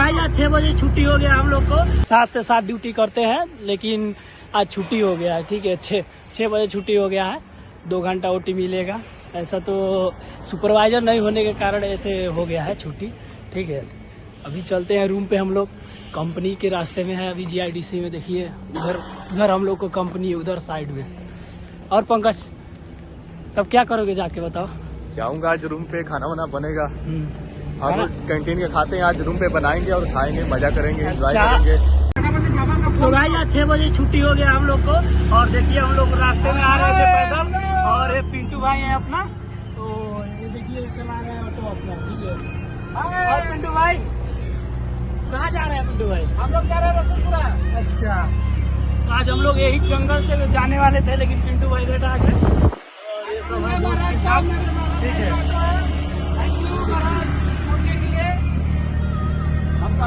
भाई आज 6 बजे छुट्टी हो गया हम लोग को। 7 से 7 ड्यूटी करते हैं, लेकिन आज छुट्टी हो गया है। ठीक है, 6 बजे छुट्टी हो गया है, 2 घंटा ओटी मिलेगा। ऐसा तो सुपरवाइजर नहीं होने के कारण ऐसे हो गया है छुट्टी। ठीक है, अभी चलते हैं रूम पे। हम लोग कंपनी के रास्ते में है अभी, GIDC में। देखिए उधर हम लोग को कंपनी है, उधर साइड में। और पंकज, तब क्या करोगे जाके बताओ? जाऊंगा आज रूम पे, खाना वाना बनेगा। हम लोग कैंटीन के खाते हैं, आज रूम पे बनाएंगे और खाएंगे, मजा करेंगे, एंजॉय करेंगे। तो भाई आज 6 बजे छुट्टी हो गया हम लोग को। और देखिए हम लोग रास्ते में आ रहे थे पैदल, और ये पिंटू भाई है अपना, तो ये देखिए चला रहे हैं ऑटो अपना। ठीक है, और पिंटू भाई कहाँ जा रहे हैं? पिंटू भाई हम लोग जा रहे हैं रसूलपुरा। अच्छा, तो आज हम लोग यही जंगल से जाने वाले थे, लेकिन पिंटू भाई लेट आ गए। और ये सब है दोस्त के साथ। ठीक है, आपका